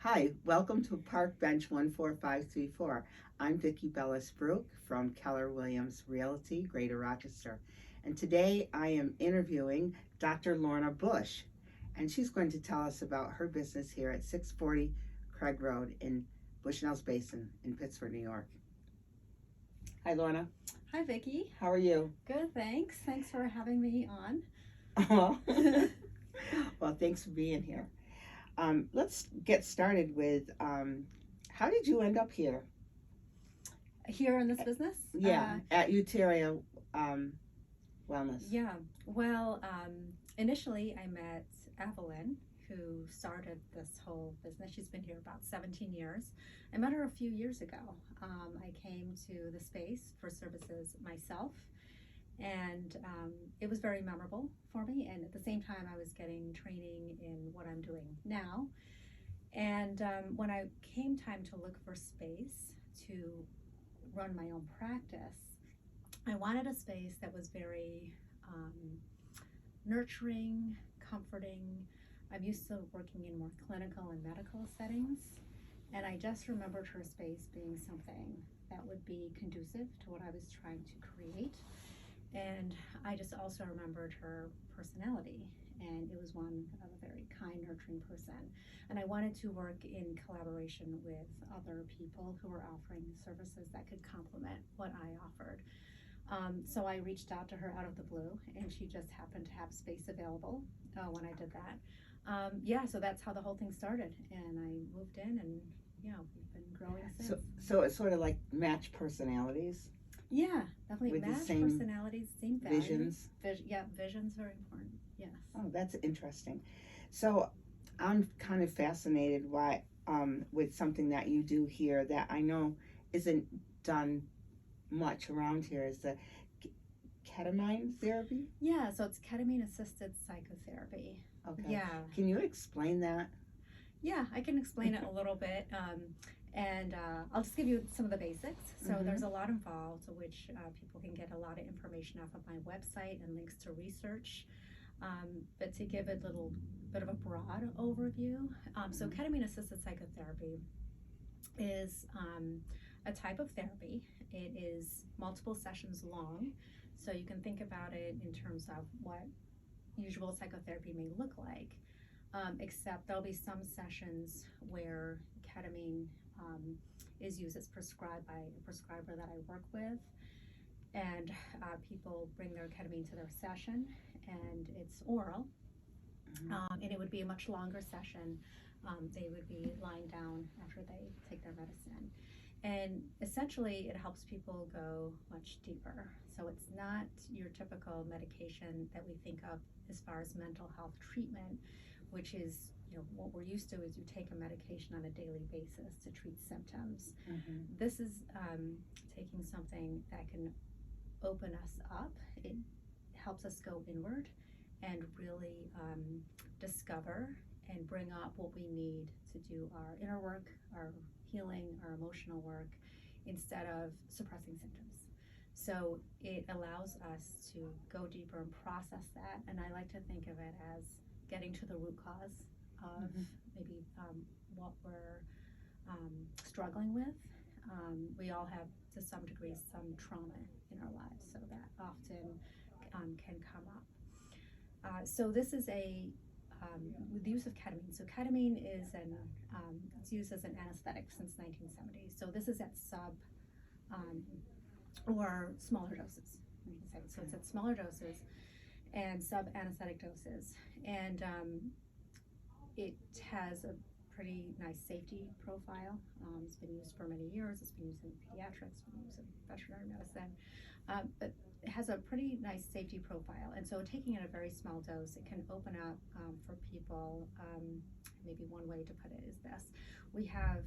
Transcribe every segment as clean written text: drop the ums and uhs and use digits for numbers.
Hi, welcome to Park Bench 14534. I'm Vicki Bellis-Brouk from Keller Williams Realty, Greater Rochester. And today I am interviewing Dr. Lorna Busch, and she's going to tell us about her business here at 640 Craig Road in Bushnell's Basin in Pittsford, New York. Hi, Lorna. Hi, Vicki. How are you? Good, thanks. Thanks for having me on. Well, thanks for being here. Let's get started with how did you end up here? Here in this business? Yeah, at Uteria Wellness. Yeah. Well, initially I met Evelyn, who started this whole business. She's been here about 17 years. I met her a few years ago. I came to the space for services myself, and it was very memorable for me. And at the same time, I was getting training in what I'm doing now. And when I came time to look for space to run my own practice, I wanted a space that was very nurturing, comforting. I'm used to working in more clinical and medical settings, and I just remembered her space being something that would be conducive to what I was trying to create. And I just also remembered her personality, and it was one of a very kind, nurturing person. And I wanted to work in collaboration with other people who were offering services that could complement what I offered. So I reached out to her out of the blue, and she just happened to have space available when I did that. So that's how the whole thing started, and I moved in, and we've been growing since. So it's sort of like match personalities. Yeah, definitely with the match same personalities, same values. Visions. Vision's very important. Yes. Oh, that's interesting. So I'm kind of fascinated with something that you do here that I know isn't done much around here, is the ketamine therapy. Yeah, so it's ketamine assisted psychotherapy. Okay. Yeah. Can you explain that? Yeah, I can explain it a little bit. And I'll just give you some of the basics. So there's a lot involved, which people can get a lot of information off of my website and links to research. But to give a little bit of a broad overview, so ketamine assisted psychotherapy is a type of therapy. It is multiple sessions long, so you can think about it in terms of what usual psychotherapy may look like, except there'll be some sessions where ketamine is used as prescribed by a prescriber that I work with, and people bring their ketamine to their session, and it's oral, and it would be a much longer session. They would be lying down after they take their medicine, and essentially it helps people go much deeper. So it's not your typical medication that we think of as far as mental health treatment, which is what we're used to is you take a medication on a daily basis to treat symptoms. This is taking something that can open us up. It helps us go inward and really discover and bring up what we need to do our inner work, our healing, our emotional work, instead of suppressing symptoms. So it allows us to go deeper and process that, and I like to think of it as getting to the root cause of maybe what we're struggling with. We all have, to some degree, some trauma in our lives, so that often can come up. So this is with the use of ketamine. So ketamine is it's used as an anesthetic since 1970. So this is at sub or smaller doses. So it's at smaller doses and sub-anesthetic doses, and it has a pretty nice safety profile. It's been used for many years. It's been used in pediatrics, it's been used in veterinary medicine, but it has a pretty nice safety profile. And so taking it a very small dose, it can open up for people. Maybe one way to put it is this: we have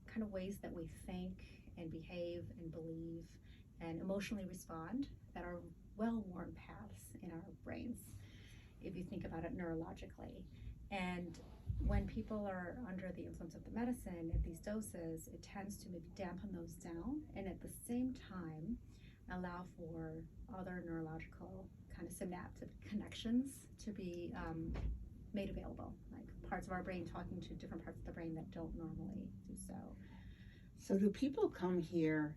kind of ways that we think and behave and believe and emotionally respond that are well-worn paths in our brains, if you think about it neurologically. And when people are under the influence of the medicine at these doses, it tends to maybe dampen those down, and at the same time allow for other neurological kind of synaptic connections to be made available, like parts of our brain talking to different parts of the brain that don't normally do so. So do people come here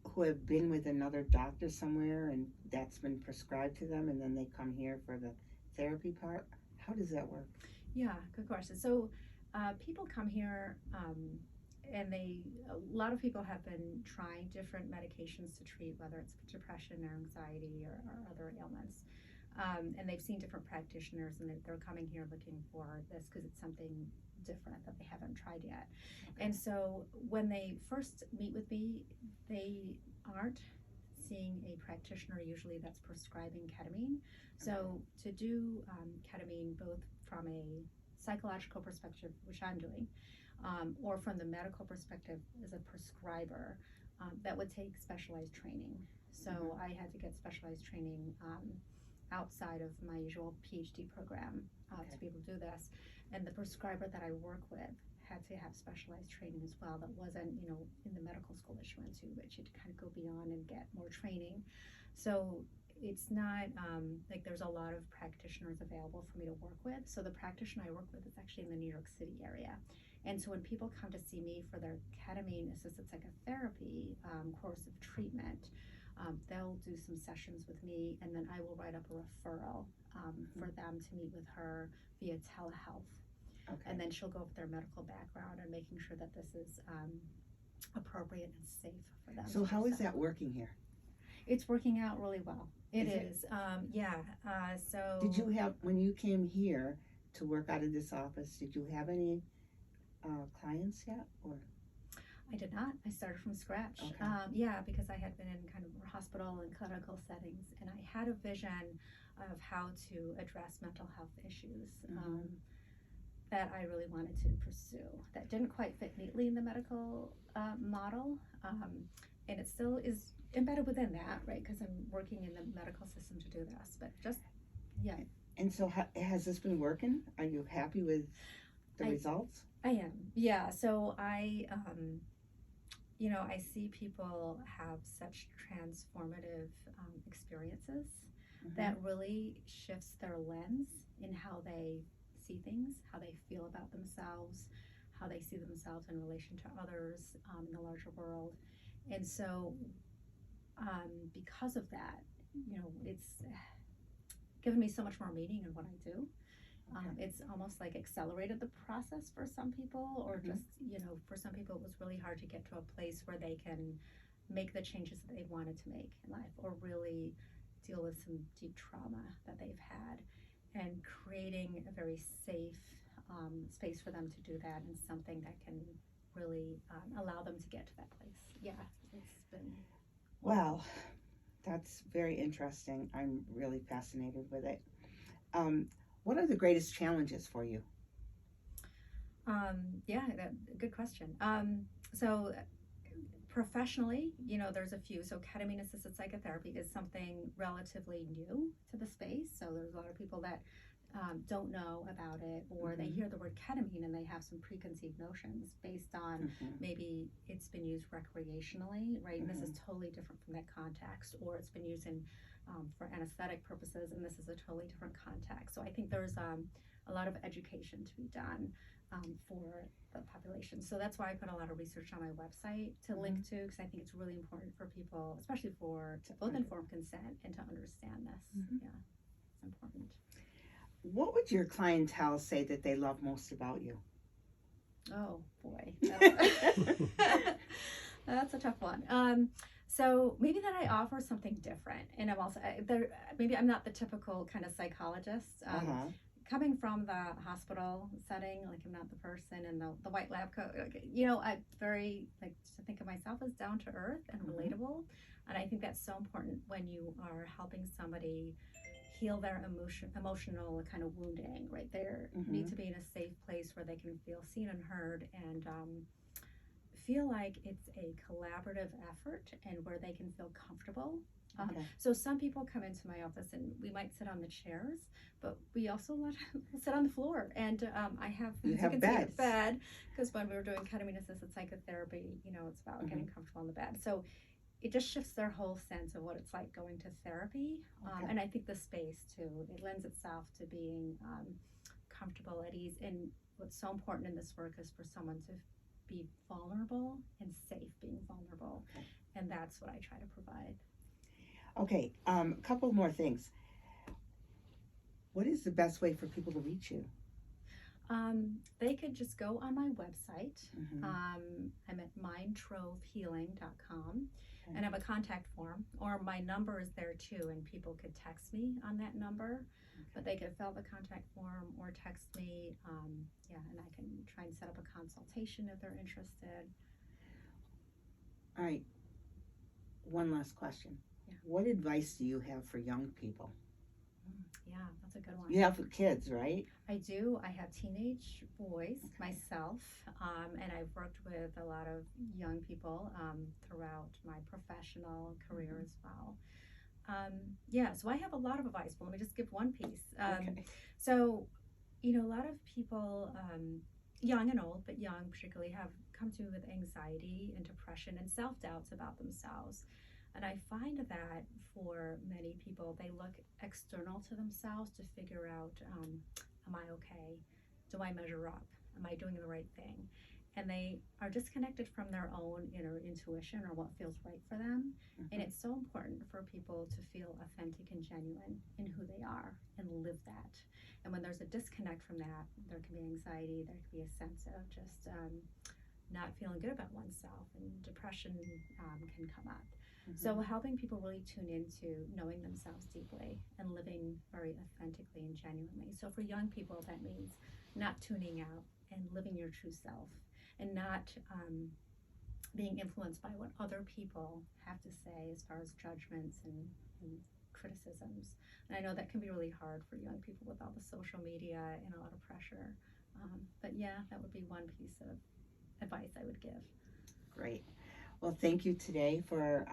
who have been with another doctor somewhere and that's been prescribed to them, and then they come here for the therapy part? How does that work? Yeah, good question. So people come here and a lot of people have been trying different medications to treat, whether it's depression or anxiety or other ailments. And they've seen different practitioners, and they're coming here looking for this because it's something different that they haven't tried yet. Okay. And so when they first meet with me, they aren't seeing a practitioner usually that's prescribing ketamine. So to do ketamine both from a psychological perspective, which I'm doing, or from the medical perspective as a prescriber, that would take specialized training. So I had to get specialized training outside of my usual PhD program to be able to do this. And the prescriber that I work with had to have specialized training as well that wasn't, in the medical school that she went to, but she had to kind of go beyond and get more training. So it's not like there's a lot of practitioners available for me to work with. So the practitioner I work with is actually in the New York City area. And so when people come to see me for their ketamine-assisted psychotherapy course of treatment, they'll do some sessions with me, and then I will write up a referral for them to meet with her via telehealth. Okay. And then she'll go over their medical background and making sure that this is appropriate and safe for them. So how is that working here? It's working out really well. It Is is. Yeah. So Did you have, when you came here to work out of this office, did you have any clients yet, or? I did not. I started from scratch. Okay. Yeah, because I had been in kind of hospital and clinical settings, and I had a vision of how to address mental health issues that I really wanted to pursue. That didn't quite fit neatly in the medical model, and it still is embedded within that, right? Because I'm working in the medical system to do this, but just, yeah. And so has this been working? Are you happy with the results? I am, yeah. So I see people have such transformative experiences that really shifts their lens in how they see things, how they feel about themselves, how they see themselves in relation to others in the larger world. And so because of that, it's given me so much more meaning in what I do. It's almost like accelerated the process for some people, or just, for some people it was really hard to get to a place where they can make the changes that they wanted to make in life, or really deal with some deep trauma that they've had, and creating a very safe space for them to do that, and something that can really allow them to get to that place. Yeah, it's been... Wow, that's very interesting. I'm really fascinated with it. What are the greatest challenges for you? Good question. So professionally, there's a few. So ketamine-assisted psychotherapy is something relatively new to the space. So there's a lot of people that don't know about it, or they hear the word ketamine and they have some preconceived notions based on maybe it's been used recreationally, right? And this is totally different from that context, or it's been used in for anesthetic purposes, and this is a totally different context. So I think there's a lot of education to be done for the population. So that's why I put a lot of research on my website to link to, because I think it's really important for people, especially to both informed consent and to understand this. Yeah, it's important. What would your clientele say that they love most about you? Oh boy, that's a tough one. So maybe that I offer something different, and I'm also maybe I'm not the typical kind of psychologist. Coming from the hospital setting, like I'm not the person in the white lab coat. I very like to think of myself as down to earth and relatable, and I think that's so important when you are helping somebody heal their emotional kind of wounding. Right, they need to be in a safe place where they can feel seen and heard, and feel like it's a collaborative effort, and where they can feel comfortable. So some people come into my office and we might sit on the chairs, but we also let them sit on the floor. And I have, you have beds. Bed, because when we were doing ketamine-assisted psychotherapy, it's about getting comfortable on the bed. So it just shifts their whole sense of what it's like going to therapy. Okay. And I think the space too, it lends itself to being comfortable, at ease. And what's so important in this work is for someone to be vulnerable and safe being vulnerable. Okay. And that's what I try to provide. Okay, a couple more things. What is the best way for people to reach you? They could just go on my website. Mhm. I'm at mindtrovehealing.com, Okay. and I have a contact form, or my number is there too, and people could text me on that number. But they could fill out the contact form or text me, and I can try and set up a consultation if they're interested. All right, one last question. Yeah. What advice do you have for young people? Yeah, that's a good one. You have kids, right? I do. I have teenage boys myself, and I've worked with a lot of young people throughout my professional career as well. So I have a lot of advice, but let me just give one piece. Okay. So, a lot of people, young and old, but young particularly, have come to me with anxiety and depression and self-doubts about themselves. And I find that for many people, they look external to themselves to figure out, am I okay? Do I measure up? Am I doing the right thing? And they are disconnected from their own inner intuition or what feels right for them. Mm-hmm. And it's so important for people to feel authentic and genuine in who they are and live that. And when there's a disconnect from that, there can be anxiety, there can be a sense of just not feeling good about oneself, and depression can come up. Mm-hmm. So helping people really tune into knowing themselves deeply and living very authentically and genuinely. So for young people, that means not tuning out and living your true self, and not being influenced by what other people have to say as far as judgments and criticisms. And I know that can be really hard for young people with all the social media and a lot of pressure. But yeah, that would be one piece of advice I would give. Great. Well, thank you today for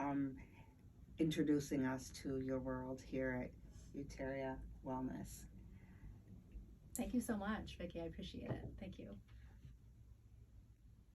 introducing us to your world here at Uteria Wellness. Thank you so much, Vicki. I appreciate it. Thank you.